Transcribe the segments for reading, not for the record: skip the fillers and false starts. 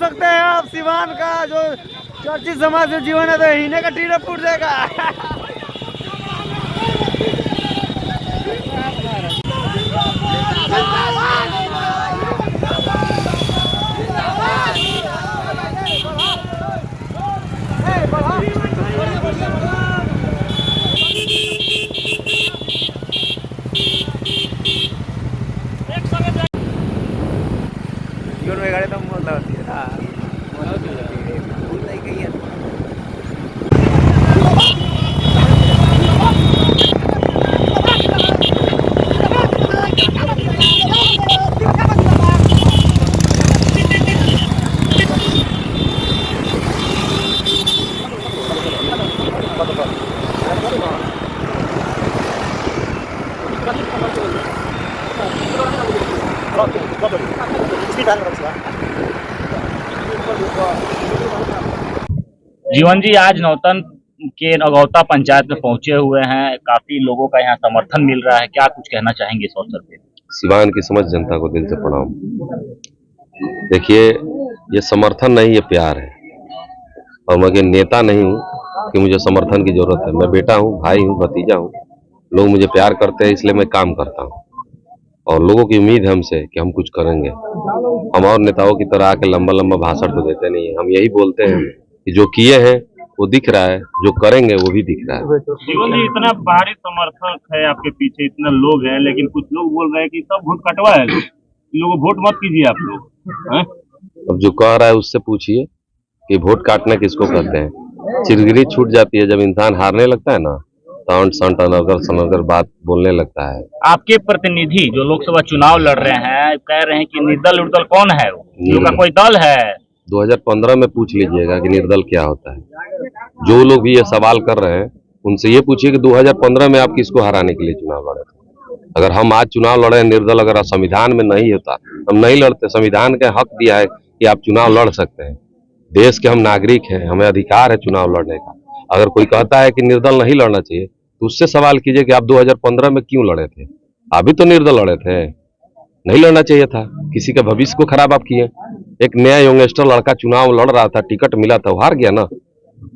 सकते हैं आप सिवान का जो चर्चित समाज से जीवन है, तो हिने का टीड़ा फूट जाएगा। जीवन में गाड़ी तो बोलता होती है ना, बोलता ही कहीं है। जीवन जी आज नौतन के नगौता पंचायत में पहुंचे हुए हैं, काफी लोगों का यहाँ समर्थन मिल रहा है, क्या कुछ कहना चाहेंगे इस अवसर पे? सिवान की समस्त जनता को दिल से प्रणाम। देखिए, ये समर्थन नहीं, ये प्यार है। और मैं नेता नहीं हूँ कि मुझे समर्थन की जरूरत है। मैं बेटा हूँ, भाई हूँ, भतीजा हूँ। लोग मुझे प्यार करते हैं, इसलिए मैं काम करता हूँ और लोगों की उम्मीद है हमसे कि हम कुछ करेंगे। हम और नेताओं की तरह आके लंबा लंबा भाषण तो देते नहीं है। हम यही बोलते हैं कि जो किए हैं वो दिख रहा है, जो करेंगे वो भी दिख रहा है। जीवन जी, इतना भारी समर्थक है आपके पीछे, इतने लोग हैं, लेकिन कुछ लोग बोल रहे हैं कि सब वोट कटवा है, लोगों वोट मत कीजिए आप लोग। अब जो कह रहा है उससे पूछिए कि वोट काटना किसको कहते हैं। चिरगिरी छूट जाती है जब इंसान हारने लगता है ना, टाउन संट अनगर बात बोलने लगता है। आपके प्रतिनिधि जो लोकसभा चुनाव लड़ रहे हैं, कह रहे हैं कि निर्दल उर्दल कौन है, का कोई दल है? 2015 में पूछ लीजिएगा कि निर्दल क्या होता है। जो लोग भी ये सवाल कर रहे हैं उनसे ये पूछिए कि 2015 में आप किसको हराने के लिए चुनाव लड़े थे। अगर हम आज चुनाव लड़े निर्दल, अगर संविधान में नहीं होता हम नहीं लड़ते। संविधान का हक दिया है कि आप चुनाव लड़ सकते हैं। देश के हम नागरिक हैं, हमें अधिकार है चुनाव लड़ने का। अगर कोई कहता है कि निर्दल नहीं लड़ना चाहिए तो उससे सवाल कीजिए कि आप 2015 में क्यों लड़े थे। अभी तो निर्दल लड़े थे, नहीं लड़ना चाहिए था। किसी का भविष्य को खराब आप किए। एक नया यंगस्टर लड़का चुनाव लड़ रहा था, टिकट मिला था, वो हार गया ना,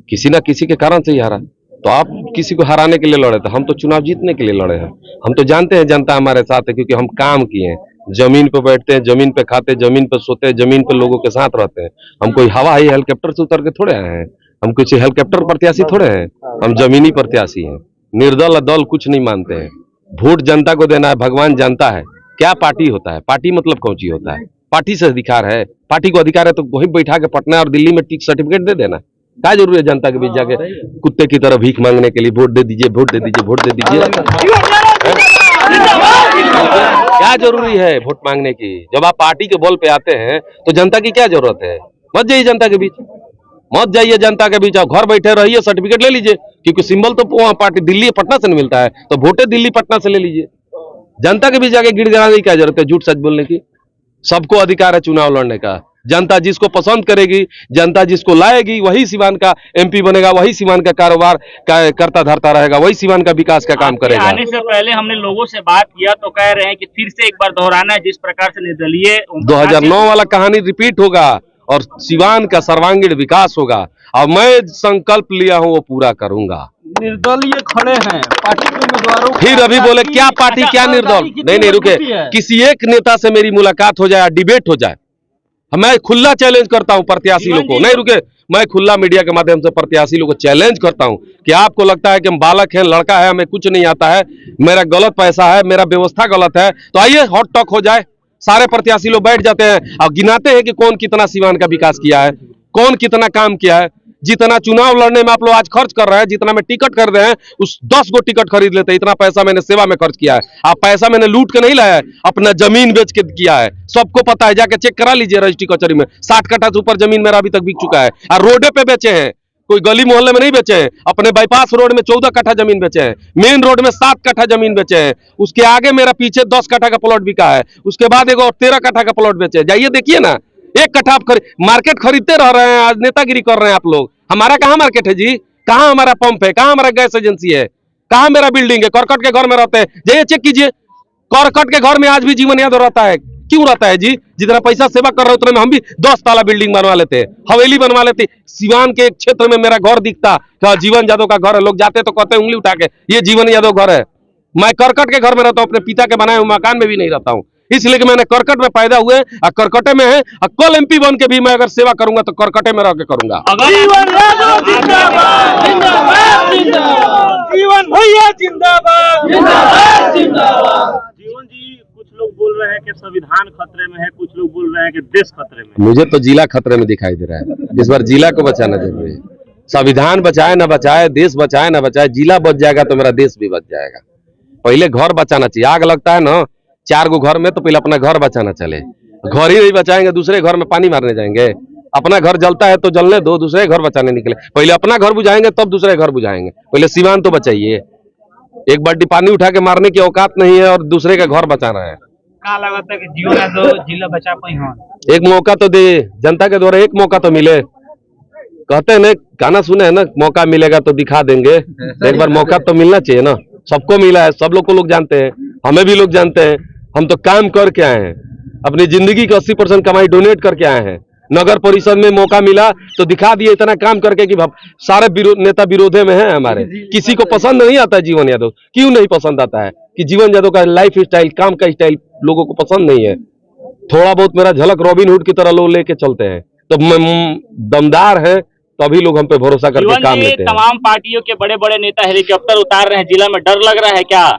किसी ना किसी के कारण से ही हारा। तो आप किसी को हराने के लिए लड़े थे, हम तो चुनाव जीतने के लिए लड़े हैं। हम तो जानते हैं जनता हमारे साथ है, क्योंकि हम काम किए हैं। जमीन पे बैठते हैं, जमीन पे खाते, जमीन पे सोते हैं, जमीन पे लोगों के साथ रहते हैं। हम कोई हवाई हेलीकॉप्टर से उतर के थोड़े आए हैं, हम कुछ हेलीकॉप्टर प्रत्याशी थोड़े हैं, हम जमीनी प्रत्याशी हैं। निर्दल दल कुछ नहीं मानते हैं। वोट जनता को देना है, भगवान जानता है क्या पार्टी होता है। पार्टी मतलब कौन चीज होता है? पार्टी से अधिकार है, पार्टी को अधिकार है तो वहीं बैठा के पटना और दिल्ली में टिक सर्टिफिकेट दे देना। क्या जरूरी है जनता के बीच जाके कुत्ते की तरह भीख मांगने के लिए वोट दे दीजिए, वोट दे दीजिए, वोट दे दीजिए। क्या जरूरी है वोट मांगने की? जब आप पार्टी के बल पे आते हैं तो जनता की क्या जरूरत है? मत जाइए जनता के बीच, मत जाइए जनता के बीच। आप घर बैठे रहिए, सर्टिफिकेट ले लीजिए, क्योंकि सिंबल तो वहाँ पार्टी दिल्ली पटना से नहीं मिलता है, तो वोटे दिल्ली पटना से ले लीजिए। जनता के बीच जाके गिड़गिड़ाने की क्या जरूरत है, झूठ सच बोलने की? सबको अधिकार है चुनाव लड़ने का। जनता जिसको पसंद करेगी, जनता जिसको लाएगी, वही सिवान का एमपी बनेगा, वही सिवान का कारोबार करता धरता रहेगा, वही सिवान का विकास का काम करेगा। आने से पहले हमने लोगों से बात किया तो कह रहे हैं कि फिर से एक बार दोहराना है, जिस प्रकार से निर्दलीय 2009 वाला कहानी रिपीट होगा और सिवान का सर्वांगीण विकास होगा। और मैं संकल्प लिया हूँ वो पूरा करूंगा। निर्दलीय खड़े हैं पार्टी के उम्मीदवारों, फिर अभी बोले क्या पार्टी क्या निर्दल? नहीं रुके, किसी एक नेता से मेरी मुलाकात हो जाए, डिबेट हो जाए। मैं खुला चैलेंज करता हूं प्रत्याशी लोग को। नहीं रुके, मैं खुला मीडिया के माध्यम से प्रत्याशी लोग को चैलेंज करता हूं कि आपको लगता है कि हम बालक हैं, लड़का है, हमें कुछ नहीं आता है, मेरा गलत पैसा है, मेरा व्यवस्था गलत है, तो आइए हॉट टॉक हो जाए। सारे प्रत्याशी लोग बैठ जाते हैं और गिनाते हैं कि कौन कितना सिवान का विकास किया है, कौन कितना काम किया है। जितना चुनाव लड़ने में आप लोग आज खर्च कर रहे हैं, जितना में टिकट कर रहे हैं, उस 10 गो टिकट खरीद लेते हैं। इतना पैसा मैंने सेवा में खर्च किया है। आप पैसा मैंने लूट के नहीं लाया है, अपना जमीन बेच के किया है। सबको पता है, जाके चेक करा लीजिए रजिस्ट्री कचहरी में। 60 कट्ठा से ऊपर जमीन मेरा अभी तक बिक चुका है। और रोडे पे बेचे हैं, कोई गली मोहल्ले में नहीं बेचे हैं। अपने बाईपास रोड में 14 कट्ठा जमीन बेचे हैं, मेन रोड में 7 कट्ठा जमीन बेचे हैं। उसके आगे मेरा पीछे 10 कट्ठा का प्लॉट बिका है। उसके बाद एक और 13 कट्ठा का प्लॉट बेचे। जाइए देखिए ना, 1 कट्ठा आप मार्केट खरीदते रह रहे हैं, आज नेतागिरी कर रहे हैं आप लोग। हमारा कहाँ मार्केट है जी? कहाँ हमारा पंप है? कहाँ हमारा गैस एजेंसी है? कहाँ मेरा बिल्डिंग है? करकट के घर में रहते हैं, जाइए चेक कीजिए। करकट के घर में आज भी जीवन यादव रहता है। क्यों रहता है जी? जितना पैसा सेवा कर रहे उतने में हम भी 10 ताला बिल्डिंग बनवा लेते हैं, हवेली बनवा लेते। सिवान के एक क्षेत्र में मेरा घर दिखता, जीवन यादव का घर है, लोग जाते तो कहते उंगली उठा के ये जीवन यादव घर है। मैं करकट के घर में रहता हूँ, अपने पिता के बनाए हुए मकान में भी नहीं रहता हूँ, इसलिए कि मैंने करकट में पैदा हुए और करकटे में है। और कल एमपी बन के भी मैं अगर सेवा करूंगा तो करकटे में रह के करूंगा। जीवन यादव जिंदाबाद, जिंदाबाद, जिंदाबाद। जीवन भैया जिंदाबाद, जिंदाबाद, जिंदाबाद। जीवन जी, कुछ लोग बोल रहे हैं कि संविधान खतरे में है, कुछ लोग बोल रहे हैं कि देश खतरे में है। मुझे तो जिला खतरे में दिखाई दे रहा है। इस बार जिला को बचाना जरूरी है। संविधान बचाए ना बचाए, देश बचाए ना बचाए, जिला बच जाएगा तो मेरा देश भी बच जाएगा। पहले घर बचाना चाहिए। आग लगता है ना 4 गो घर में, तो पहले अपना घर बचाना चले। घर ही नहीं बचाएंगे, दूसरे घर में पानी मारने जाएंगे। अपना घर जलता है तो जलने दो, दूसरे घर बचाने निकले। पहले अपना घर बुझाएंगे तब दूसरे घर बुझाएंगे। पहले सिवान तो बचाइए। एक बाल्टी पानी उठा के मारने की औकात नहीं है और दूसरे का घर बचा रहा है। का लगता है कि जीवन यादव जिला बचा पाई हो? एक मौका तो दे, जनता के द्वारा एक मौका तो मिले। कहते हैं ना, गाना सुने हैं ना, मौका मिलेगा तो दिखा देंगे। एक बार मौका तो मिलना चाहिए ना। सबको मिला है, सब लोग को लोग जानते हैं, हमें भी लोग जानते हैं। हम तो काम करके आए हैं, अपनी जिंदगी की 80% कमाई डोनेट करके आए हैं। नगर परिषद में मौका मिला तो दिखा दिए इतना काम करके कि सारे नेता विरोधे में हैं हमारे। किसी को पसंद नहीं आता है जीवन यादव। क्यों नहीं पसंद आता है? कि जीवन यादव का लाइफ स्टाइल, काम का स्टाइल लोगों को पसंद नहीं है। थोड़ा बहुत मेरा झलक रॉबिन हुड की तरह लोग लेके चलते हैं, तो दमदार है तभी लोग हम पे भरोसा करके काम लेते हैं। तमाम पार्टियों के बड़े बड़े नेता हेलीकॉप्टर उतार रहे हैं जिला में, डर लग रहा है क्या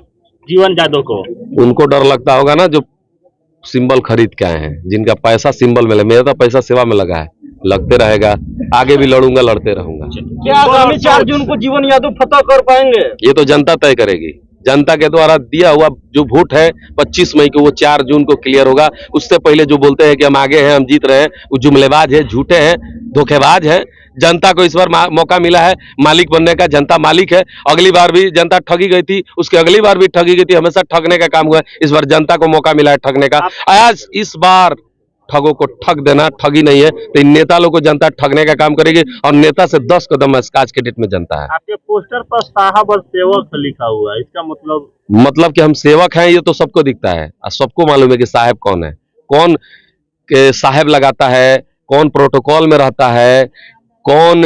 जीवन यादव को? उनको डर लगता होगा ना जो सिंबल खरीद के आए हैं, जिनका पैसा सिंबल में लगा। मेरा तो पैसा सेवा में लगा है, लगते रहेगा। आगे भी लड़ूंगा, लड़ते रहूंगा। क्या आगामी 4 जून को जीवन यादव फतह कर पाएंगे? ये तो जनता तय करेगी। जनता के द्वारा दिया हुआ जो वोट है 25 मई को, वो 4 जून को क्लियर होगा। उससे पहले जो बोलते हैं कि हम आगे हैं, हम जीत रहे हैं, वो जुमलेबाज है, झूठे हैं, धोखेबाज है। जनता को इस बार मौका मिला है मालिक बनने का। जनता मालिक है। अगली बार भी जनता ठगी गई थी, उसके अगली बार भी ठगी गई थी। हमेशा ठगने का काम हुआ है। इस बार जनता को मौका मिला है ठगने का। आज इस बार ठगों को ठग देना ठगी नहीं है, तो इन नेता लोग को जनता ठगने का काम करेगी। और नेता से 10 कदम आज के डेट में जनता है। आपके पोस्टर पर साहब और सेवक लिखा हुआ है, इसका मतलब कि हम सेवक हैं, ये तो सबको दिखता है और सबको मालूम है कि साहब कौन है। कौन के साहब लगाता है, कौन प्रोटोकॉल में रहता है, कौन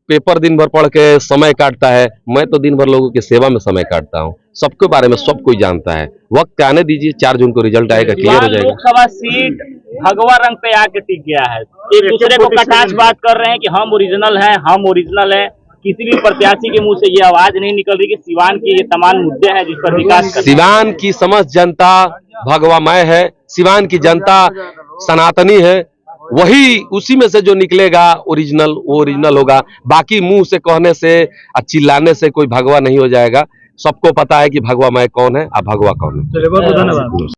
पेपर दिन भर पढ़ के समय काटता है। मैं तो दिन भर लोगों की सेवा में समय काटता हूँ। सबके बारे में सब कोई जानता है। वक्त आने दीजिए, 4 जून को रिजल्ट आएगा, क्लियर हो जाएगा। लोकसभा सीट भगवा रंग पे आके टिक गया है। एक दूसरे को कटाक्ष बात कर रहे हैं कि हम ओरिजिनल हैं, हम ओरिजिनल हैं। किसी भी प्रत्याशी के मुंह से ये आवाज नहीं निकल रही कि सिवान के ये तमाम मुद्दे हैं जिस पर विकास कर। सिवान की समस्त जनता भगवामय है। सिवान की जनता सनातनी है। वही उसी में से जो निकलेगा ओरिजिनल, वो ओरिजिनल होगा। बाकी मुंह से कहने से और चिल्लाने से कोई भगवा नहीं हो जाएगा। सबको पता है कि भगवा मैं कौन है और भगवा कौन है। बहुत धन्यवाद।